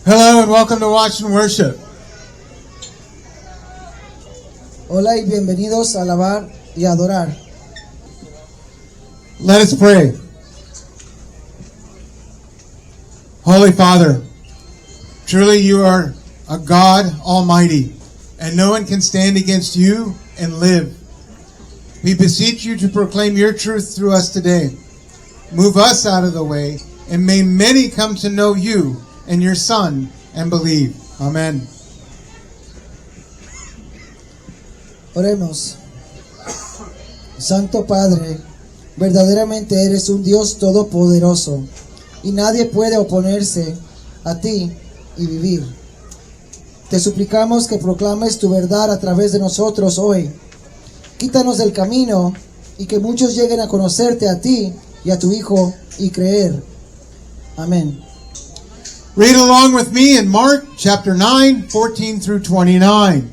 Hello and welcome to Watch and Worship. Hola y bienvenidos a alabar y adorar. Let us pray. Holy Father, truly you are a God Almighty, and no one can stand against you and live. We beseech you to proclaim your truth through us today. Move us out of the way, and may many come to know you and your Son and believe. Amen. Oremos. Santo Padre, verdaderamente eres un Dios todopoderoso, y nadie puede oponerse a ti y vivir. Te suplicamos que proclames tu verdad a través de nosotros hoy. Quítanos del camino y que muchos lleguen a conocerte a ti y a tu Hijo y creer. Amén. Read along with me in Mark chapter 9, 14 through 29.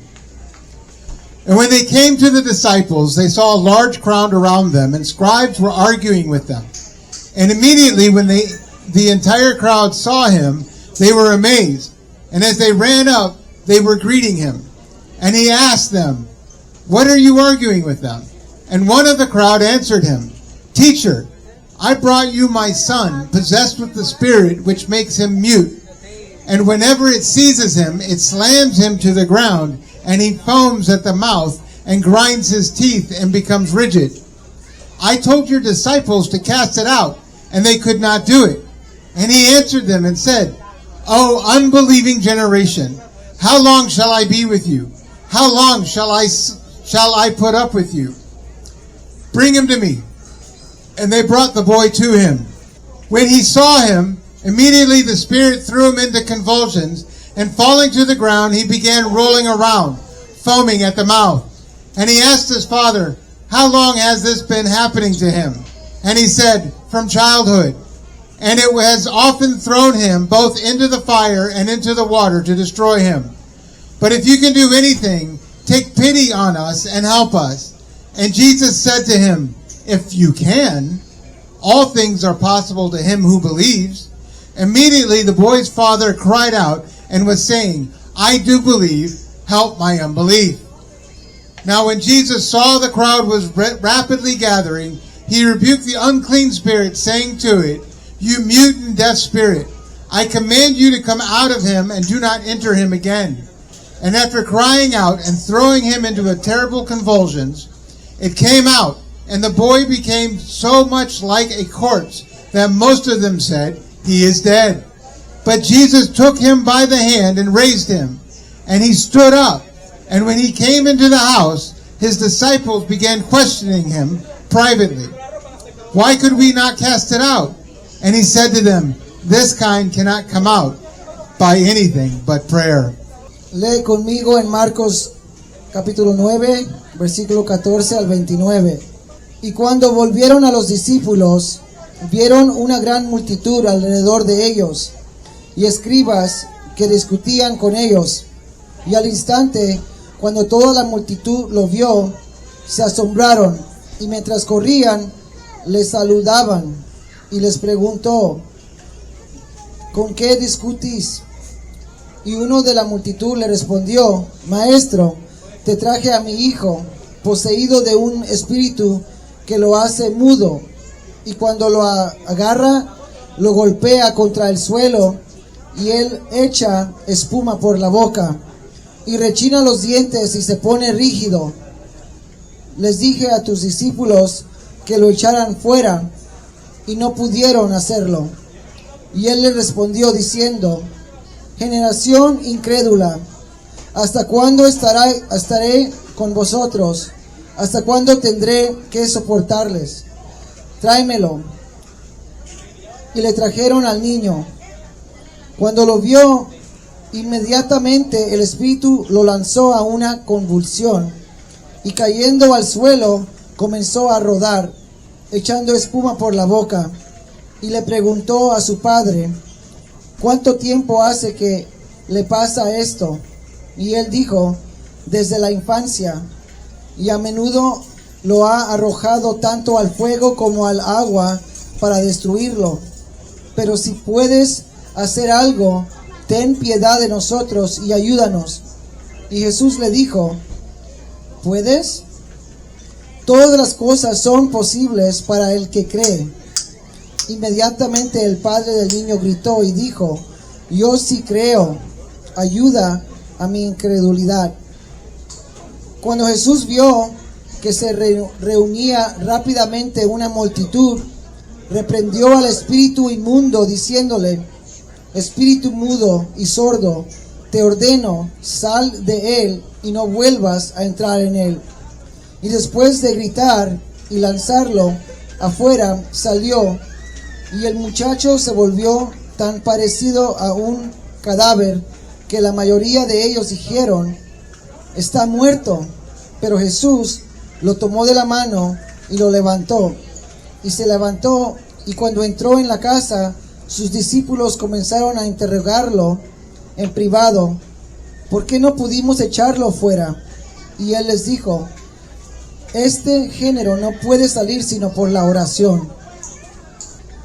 And when they came to the disciples, they saw a large crowd around them, and scribes were arguing with them. And immediately when the entire crowd saw him, they were amazed. And as they ran up, they were greeting him. And he asked them, "What are you arguing with them?" And one of the crowd answered him, "Teacher, I brought you my son, possessed with the spirit which makes him mute. And whenever it seizes him, it slams him to the ground, and he foams at the mouth and grinds his teeth and becomes rigid. I told your disciples to cast it out, and they could not do it." And he answered them and said, "O unbelieving generation, how long shall I be with you? How long shall I put up with you? Bring him to me." And they brought the boy to him. When he saw him, immediately the spirit threw him into convulsions, and falling to the ground, he began rolling around, foaming at the mouth. And he asked his father, "How long has this been happening to him?" And he said, "From childhood. And it has often thrown him both into the fire and into the water to destroy him. But if you can do anything, take pity on us and help us." And Jesus said to him, "If you can, all things are possible to him who believes." Immediately the boy's father cried out and was saying, "I do believe, help my unbelief." Now when Jesus saw the crowd was rapidly gathering, he rebuked the unclean spirit, saying to it, "You mute and deaf spirit, I command you to come out of him and do not enter him again." And after crying out and throwing him into a terrible convulsions, it came out, and the boy became so much like a corpse that most of them said, "He is dead." But Jesus took him by the hand and raised him, and he stood up. And when he came into the house, his disciples began questioning him privately, "Why could we not cast it out?" And he said to them, "This kind cannot come out by anything but prayer." Lee conmigo en Marcos capítulo 9, versículo 14 al 29. Y cuando volvieron a los discípulos, vieron una gran multitud alrededor de ellos, y escribas que discutían con ellos. Y al instante, cuando toda la multitud lo vio, se asombraron, y mientras corrían, les saludaban, y les preguntó, ¿con qué discutís? Y uno de la multitud le respondió, "Maestro, te traje a mi hijo, poseído de un espíritu que lo hace mudo, y cuando lo agarra, lo golpea contra el suelo, y él echa espuma por la boca, y rechina los dientes y se pone rígido. Les dije a tus discípulos que lo echaran fuera, y no pudieron hacerlo." Y él le respondió diciendo, "Generación incrédula, ¿hasta cuándo estaré con vosotros? ¿Hasta cuándo tendré que soportarles? Tráemelo." Y le trajeron al niño. Cuando lo vio, inmediatamente el espíritu lo lanzó a una convulsión, y cayendo al suelo comenzó a rodar, echando espuma por la boca. Y le preguntó a su padre, ¿cuánto tiempo hace que le pasa esto? Y él dijo, desde la infancia, y a menudo lo ha arrojado tanto al fuego como al agua para destruirlo. Pero si puedes hacer algo, ten piedad de nosotros y ayúdanos. Y Jesús le dijo, ¿puedes? Todas las cosas son posibles para el que cree. Inmediatamente el padre del niño gritó y dijo, yo sí creo, ayuda a mi incredulidad. Cuando Jesús vio que se reunía rápidamente una multitud, reprendió al espíritu inmundo diciéndole, espíritu mudo y sordo, te ordeno, sal de él y no vuelvas a entrar en él. Y después de gritar y lanzarlo afuera, salió, y el muchacho se volvió tan parecido a un cadáver que la mayoría de ellos dijeron, está muerto. Pero Jesús lo tomó de la mano y lo levantó. Y se levantó, y cuando entró en la casa, sus discípulos comenzaron a interrogarlo en privado, ¿por qué no pudimos echarlo fuera? Y él les dijo, este género no puede salir sino por la oración.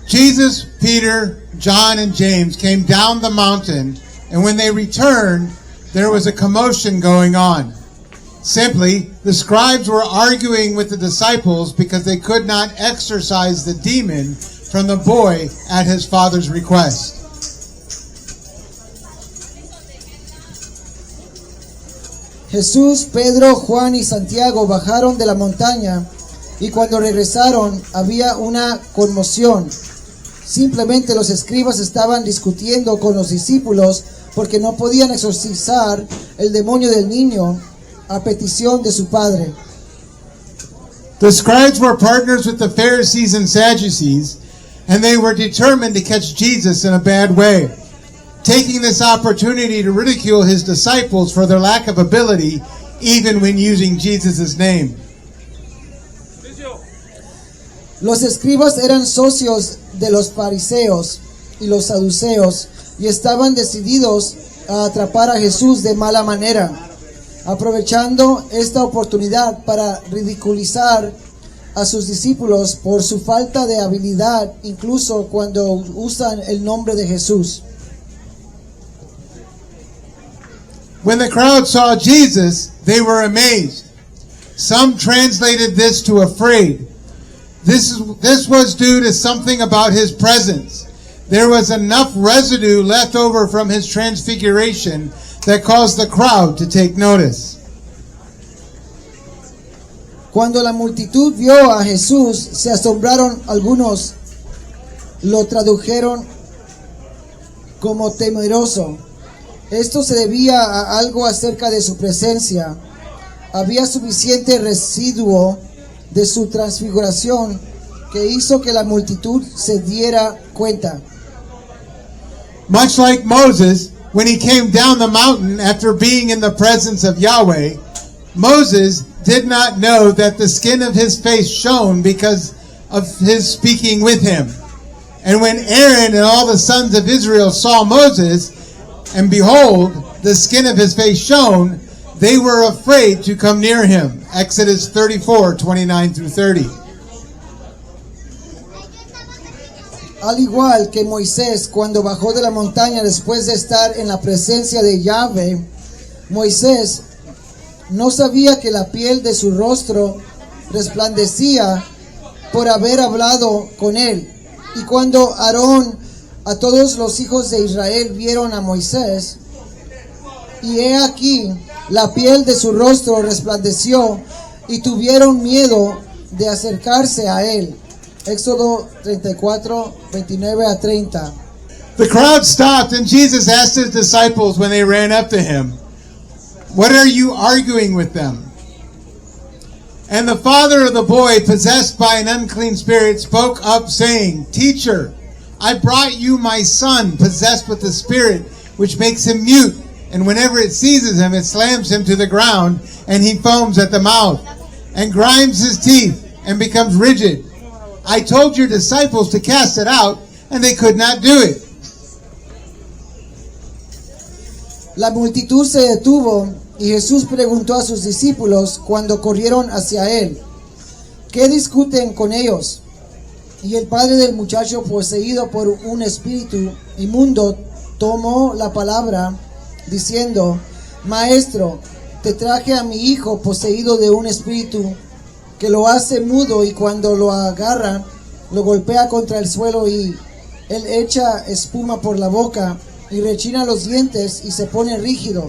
Jesus, Peter, John, and James came down the mountain, and when they returned, there was a commotion going on. Simply, the scribes were arguing with the disciples because they could not exorcise the demon from the boy at his father's request. Jesús, Pedro, Juan y Santiago bajaron de la montaña y cuando regresaron había una conmoción. Simplemente los escribas estaban discutiendo con los discípulos porque no podían exorcizar el demonio del niño a petición de su padre. The scribes were partners with the Pharisees and Sadducees, and they were determined to catch Jesus in a bad way, taking this opportunity to ridicule his disciples for their lack of ability, even when using Jesus' name. Los escribas eran socios de los fariseos y los saduceos y estaban decididos a atrapar a Jesús de mala manera, aprovechando esta oportunidad para ridiculizar a sus discípulos por su falta de habilidad, incluso cuando usan el nombre de Jesús. When the crowd saw Jesus, they were amazed. Some translated this to afraid. This was due to something about his presence. There was enough residue left over from his transfiguration that caused the crowd to take notice. Cuando la multitud vio a Jesús, se asombraron. Algunos lo tradujeron como temeroso. Esto se debía a algo acerca de su presencia. Había suficiente residuo de su transfiguración que hizo que la multitud se diera cuenta. Much like Moses, when he came down the mountain after being in the presence of Yahweh, Moses did not know that the skin of his face shone because of his speaking with him. And when Aaron and all the sons of Israel saw Moses, and behold, the skin of his face shone, they were afraid to come near him. Exodus 34:29 through 30. Al igual que Moisés cuando bajó de la montaña después de estar en la presencia de Yahvé, Moisés no sabía que la piel de su rostro resplandecía por haber hablado con él. Y cuando Aarón a todos los hijos de Israel vieron a Moisés, y he aquí la piel de su rostro resplandeció y tuvieron miedo de acercarse a él. Éxodo 34, 29 a 30. The crowd stopped, and Jesus asked his disciples when they ran up to him, "What are you arguing with them?" And the father of the boy, possessed by an unclean spirit, spoke up, saying, "Teacher, I brought you my son, possessed with the spirit, which makes him mute. And whenever it seizes him, it slams him to the ground, and he foams at the mouth, and grinds his teeth, and becomes rigid. I told your disciples to cast it out, and they could not do it." La multitud se detuvo y Jesús preguntó a sus discípulos cuando corrieron hacia él, ¿qué discuten con ellos? Y el padre del muchacho, poseído por un espíritu inmundo, tomó la palabra diciendo: Maestro, te traje a mi hijo poseído de un espíritu que lo hace mudo, y cuando lo agarra, lo golpea contra el suelo y él echa espuma por la boca y rechina los dientes y se pone rígido.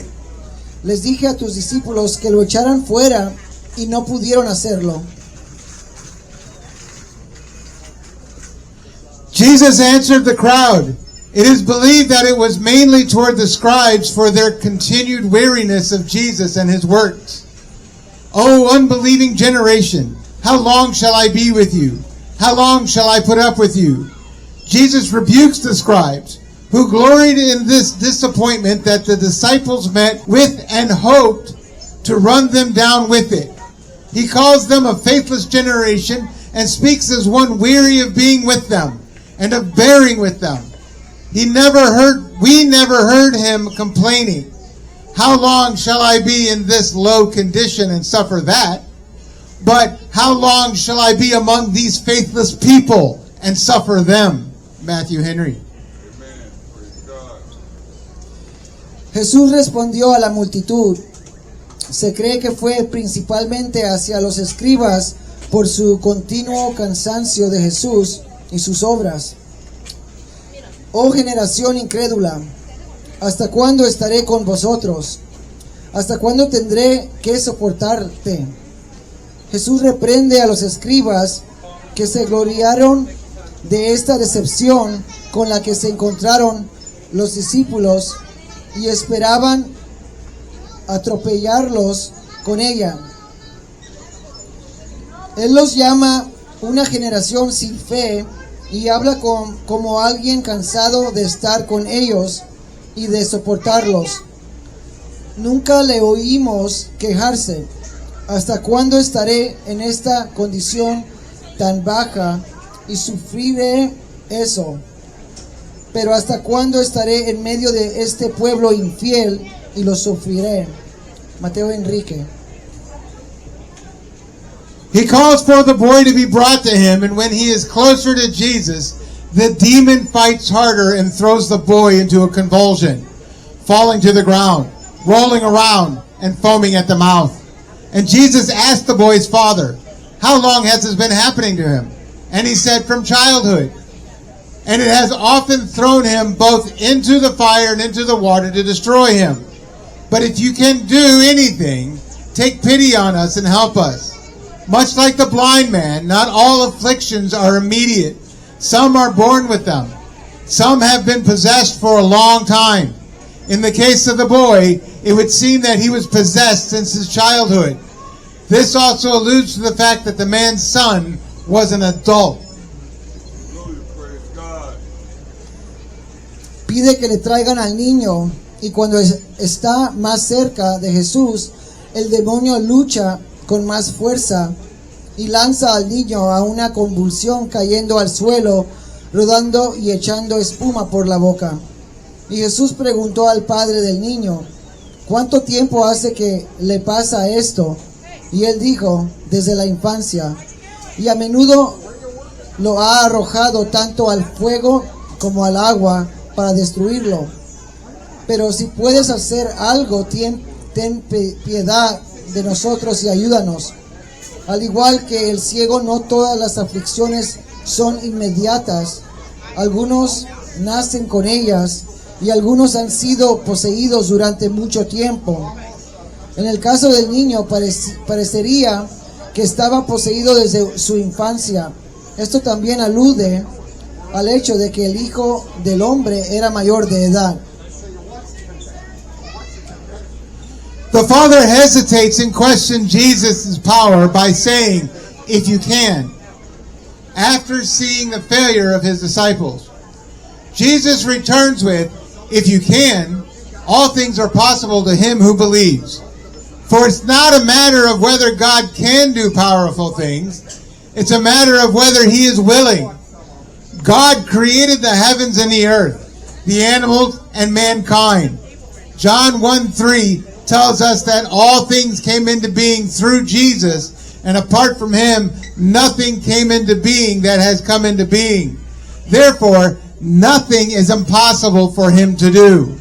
Les dije a tus discípulos que lo echaran fuera y no pudieron hacerlo. Jesus answered the crowd. It is believed that it was mainly toward the scribes for their continued weariness of Jesus and his works. O unbelieving generation, how long shall I be with you? How long shall I put up with you? Jesus rebukes the scribes, who gloried in this disappointment that the disciples met with and hoped to run them down with it. He calls them a faithless generation and speaks as one weary of being with them and of bearing with them. We never heard him complaining, how long shall I be in this low condition and suffer that? But how long shall I be among these faithless people and suffer them? Matthew Henry. Amen. Praise God. Jesús respondió a la multitud. Se cree que fue principalmente hacia los escribas por su continuo cansancio de Jesús y sus obras. Oh generación incrédula, ¿hasta cuándo estaré con vosotros? ¿Hasta cuándo tendré que soportarte? Jesús reprende a los escribas que se gloriaron de esta decepción con la que se encontraron los discípulos y esperaban atropellarlos con ella. Él los llama una generación sin fe y habla como alguien cansado de estar con ellos y de soportarlos. Nunca le oímos quejarse. ¿Hasta cuándo estaré en esta condición tan baja y sufriré eso? Pero ¿hasta cuándo estaré en medio de este pueblo infiel y lo sufriré? Mateo Enrique. He calls for the boy to be brought to him, and when he is closer to Jesus, the demon fights harder and throws the boy into a convulsion, falling to the ground, rolling around, and foaming at the mouth. And Jesus asked the boy's father, how long has this been happening to him? And he said, from childhood. And it has often thrown him both into the fire and into the water to destroy him. But if you can do anything, take pity on us and help us. Much like the blind man, not all afflictions are immediate. Some are born with them. Some have been possessed for a long time. In the case of the boy, it would seem that he was possessed since his childhood. This also alludes to the fact that the man's son was an adult. Hallelujah. Praise God. Pide que le traigan al niño, y cuando está más cerca de Jesús, el demonio lucha con más fuerza y lanza al niño a una convulsión, cayendo al suelo, rodando y echando espuma por la boca. Y Jesús preguntó al padre del niño, ¿cuánto tiempo hace que le pasa esto? Y él dijo, desde la infancia, y a menudo lo ha arrojado tanto al fuego como al agua para destruirlo. Pero si puedes hacer algo, ten piedad de nosotros y ayúdanos. Al igual que el ciego, no todas las aflicciones son inmediatas. Algunos nacen con ellas y algunos han sido poseídos durante mucho tiempo. En el caso del niño parecería que estaba poseído desde su infancia. Esto también alude al hecho de que el Hijo del Hombre era mayor de edad. The father hesitates and questions Jesus' power by saying, if you can, after seeing the failure of his disciples. Jesus returns with, if you can, all things are possible to him who believes. For it's not a matter of whether God can do powerful things. It's a matter of whether he is willing. God created the heavens and the earth, the animals and mankind. John 1:3 tells us that all things came into being through Jesus, and apart from him, nothing came into being that has come into being. Therefore, nothing is impossible for him to do.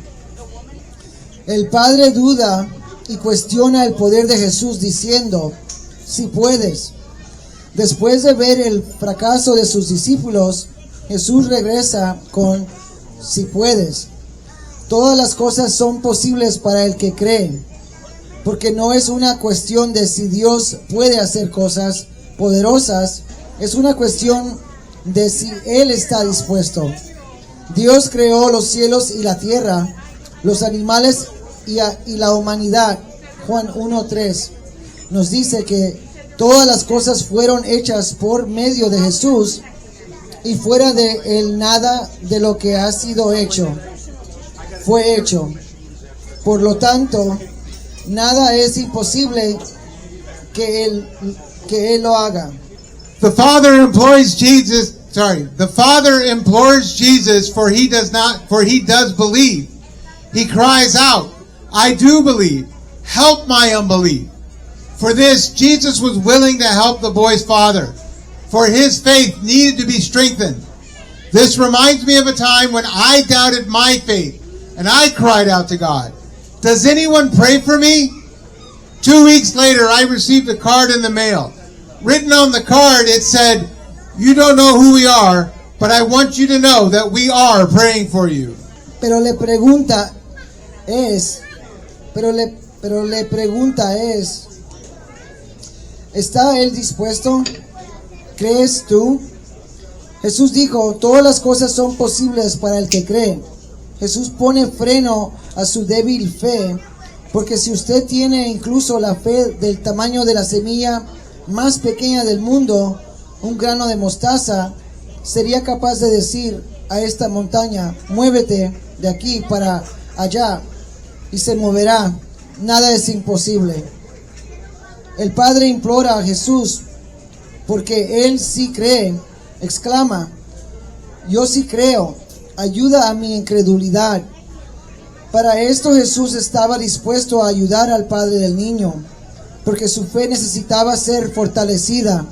El Padre duda y cuestiona el poder de Jesús diciendo, si puedes. Después de ver el fracaso de sus discípulos, Jesús regresa con, si puedes. Todas las cosas son posibles para el que cree, porque no es una cuestión de si Dios puede hacer cosas poderosas, es una cuestión de si Él está dispuesto. Dios creó los cielos y la tierra, los animales y la humanidad. Juan 1:3 nos dice que todas las cosas fueron hechas por medio de Jesús y fuera de Él nada de lo que ha sido hecho fue hecho. Por lo tanto, nada es imposible que Él lo haga. The Father implores Jesus, for he does believe. He cries out, I do believe. Help my unbelief. For this, Jesus was willing to help the boy's father, for his faith needed to be strengthened. This reminds me of a time when I doubted my faith, and I cried out to God, does anyone pray for me? 2 weeks later, I received a card in the mail. Written on the card, it said, you don't know who we are, but I want you to know that we are praying for you. Pero le pregunta es, ¿está Él dispuesto? ¿Crees tú? Jesús dijo, todas las cosas son posibles para el que cree. Jesús pone freno a su débil fe, porque si usted tiene incluso la fe del tamaño de la semilla más pequeña del mundo, un grano de mostaza, sería capaz de decir a esta montaña, muévete de aquí para allá, y se moverá. Nada es imposible. El Padre implora a Jesús, porque Él sí cree, exclama, yo sí creo, ayuda a mi incredulidad. Para esto Jesús estaba dispuesto a ayudar al padre del niño, porque su fe necesitaba ser fortalecida.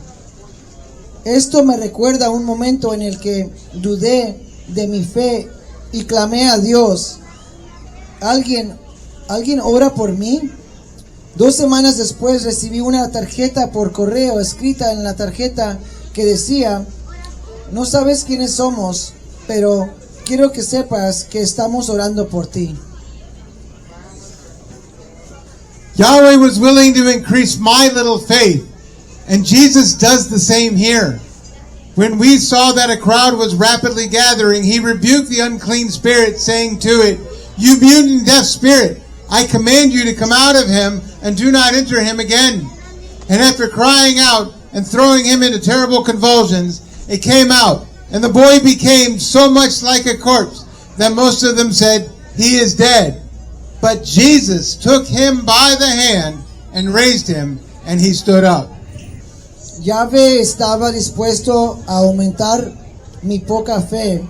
Esto me recuerda un momento en el que dudé de mi fe y clamé a Dios. ¿Alguien ora por mí? 2 semanas después recibí una tarjeta por correo, escrita en la tarjeta que decía, no sabes quiénes somos, pero quiero que sepas que estamos orando por ti. Yahweh was willing to increase my little faith, and Jesus does the same here. When we saw that a crowd was rapidly gathering, he rebuked the unclean spirit, saying to it, you mute and deaf spirit, I command you to come out of him and do not enter him again. And after crying out and throwing him into terrible convulsions, it came out, and the boy became so much like a corpse that most of them said, he is dead. But Jesus took him by the hand and raised him, and he stood up. Yahvé estaba dispuesto a aumentar mi poca fe,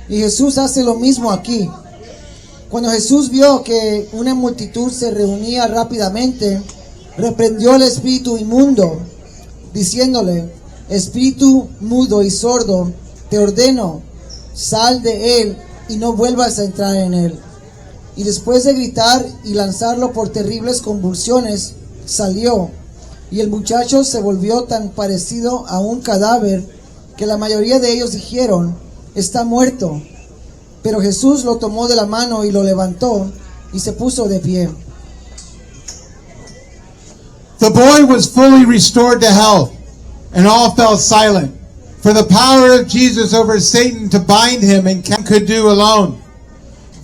y Jesús hace lo mismo aquí. Cuando Jesús vio que una multitud se reunía rápidamente, reprendió al espíritu inmundo, diciéndole, espíritu mudo y sordo, te ordeno, sal de él y no vuelvas a entrar en él. Y después de gritar y lanzarlo por terribles convulsiones, salió, y el muchacho se volvió tan parecido a un cadáver que la mayoría de ellos dijeron, está muerto. Pero Jesús lo tomó de la mano y lo levantó y se puso de pie. The boy was fully restored to health, and all fell silent, for the power of Jesus over Satan to bind him and could do alone.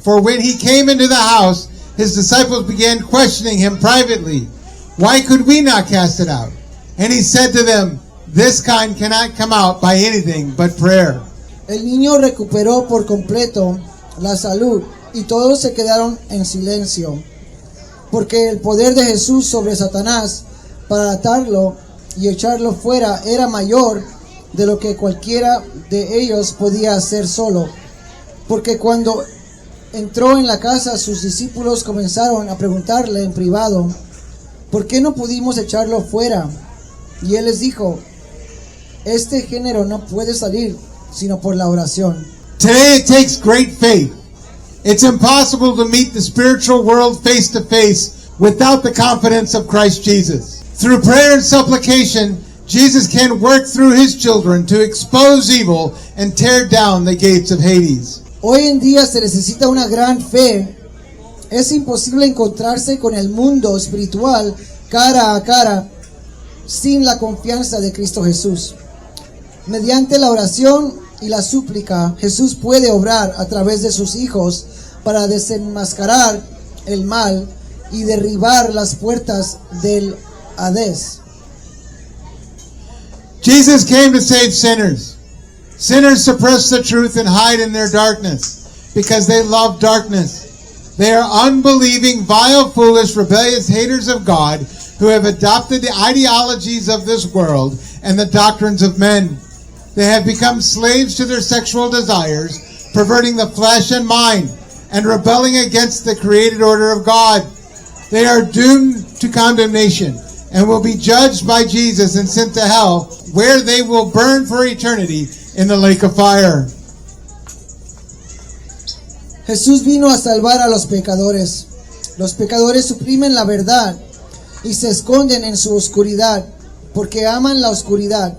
For when he came into the house, his disciples began questioning him privately, why could we not cast it out? And he said to them, this kind cannot come out by anything but prayer. El niño recuperó por completo la salud y todos se quedaron en silencio, porque el poder de Jesús sobre Satanás para atarlo y echarlo fuera era mayor de lo que cualquiera de ellos podía hacer solo. Porque cuando entró en la casa, sus discípulos comenzaron a preguntarle en privado, ¿por qué no pudimos echarlo fuera? Y él les dijo, este género no puede salir sino por la oración. Today it takes great faith. It's impossible to meet the spiritual world face to face without the confidence of Christ Jesus. Through prayer and supplication, Jesus can work through his children to expose evil and tear down the gates of Hades. Hoy en día se necesita una gran fe. Es imposible encontrarse con el mundo espiritual cara a cara sin la confianza de Cristo Jesús. Mediante la oración y la súplica, Jesús puede obrar a través de sus hijos para desenmascarar el mal y derribar las puertas del Hades. Jesus came to save sinners. Sinners suppress the truth and hide in their darkness because they love darkness. They are unbelieving, vile, foolish, rebellious haters of God who have adopted the ideologies of this world and the doctrines of men. They have become slaves to their sexual desires, perverting the flesh and mind, and rebelling against the created order of God. They are doomed to condemnation and will be judged by Jesus and sent to hell, where they will burn for eternity in the lake of fire. Jesús vino a salvar a los pecadores. Los pecadores suprimen la verdad y se esconden en su oscuridad porque aman la oscuridad.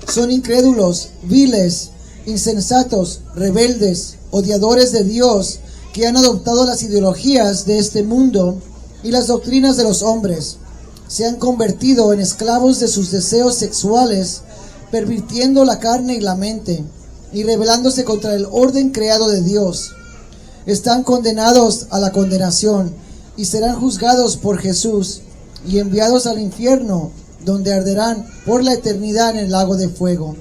Son incrédulos, viles, insensatos, rebeldes, odiadores de Dios, que han adoptado las ideologías de este mundo y las doctrinas de los hombres. Se han convertido en esclavos de sus deseos sexuales, pervirtiendo la carne y la mente, y rebelándose contra el orden creado de Dios. Están condenados a la condenación y serán juzgados por Jesús y enviados al infierno, donde arderán por la eternidad en el lago de fuego.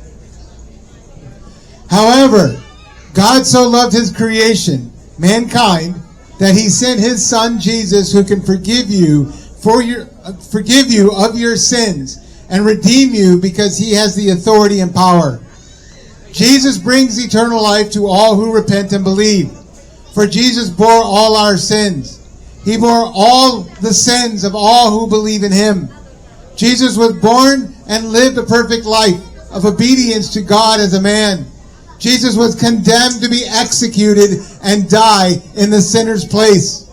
However, God so loved his creation, mankind, that he sent his son Jesus, who can forgive you of your sins and redeem you because he has the authority and power. Jesus brings eternal life to all who repent and believe. For Jesus bore all our sins. He bore all the sins of all who believe in him. Jesus was born and lived a perfect life of obedience to God as a man. Jesus was condemned to be executed and die in the sinner's place.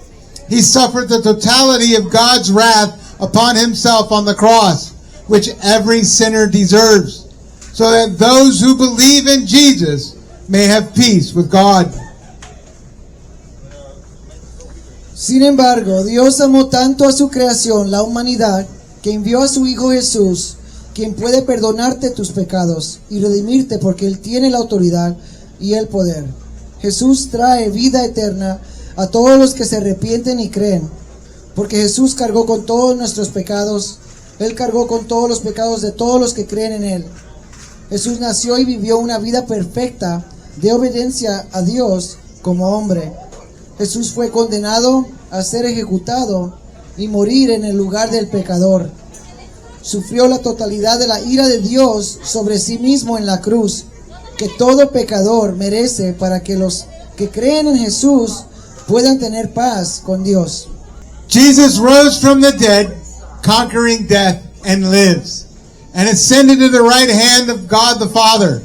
He suffered the totality of God's wrath upon himself on the cross, which every sinner deserves, so that those who believe in Jesus may have peace with God. Sin embargo, Dios amó tanto a su creación, la humanidad, que envió a su Hijo Jesús, quien puede perdonarte tus pecados y redimirte porque Él tiene la autoridad y el poder. Jesús trae vida eterna a todos los que se arrepienten y creen, porque Jesús cargó con todos nuestros pecados. Él cargó con todos los pecados de todos los que creen en Él. Jesús nació y vivió una vida perfecta de obediencia a Dios como hombre. Jesús fue condenado a ser ejecutado y morir en el lugar del pecador. Sufrió la totalidad de la ira de Dios sobre sí mismo en la cruz, que todo pecador merece para que los que creen en Jesús puedan tener paz con Dios. Jesus rose from the dead, conquering death, and lives, and ascended to the right hand of God the Father.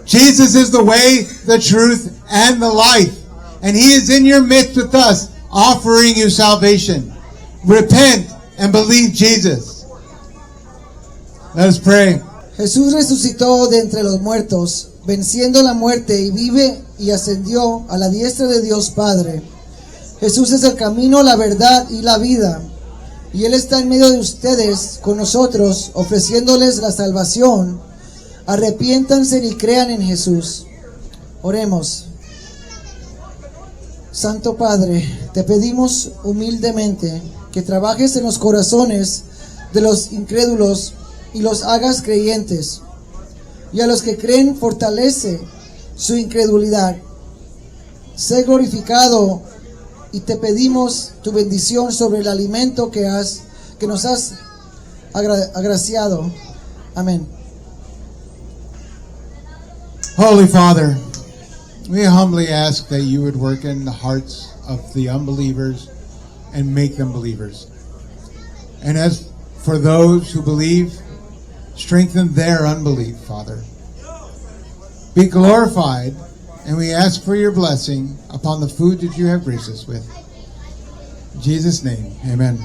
Jesus is the way, the truth, and the life, and he is in your midst with us, offering you salvation. Repent and believe Jesus. Let us pray. Jesús resucitó de entre los muertos, venciendo la muerte, y vive y ascendió a la diestra de Dios Padre. Jesús es el camino, la verdad y la vida, y Él está en medio de ustedes, con nosotros, ofreciéndoles la salvación. Arrepiéntanse y crean en Jesús. Oremos. Santo Padre, te pedimos humildemente que trabajes en los corazones de los incrédulos y los hagas creyentes, y a los que creen fortalece su incredulidad. Sé glorificado, y te pedimos tu bendición sobre el alimento que nos has agraciado. Amén. Holy Father, we humbly ask that you would work in the hearts of the unbelievers and make them believers. And as for those who believe, strengthen their unbelief, Father. Be glorified And we ask for your blessing upon the food that you have graced us with. In Jesus' name, amen.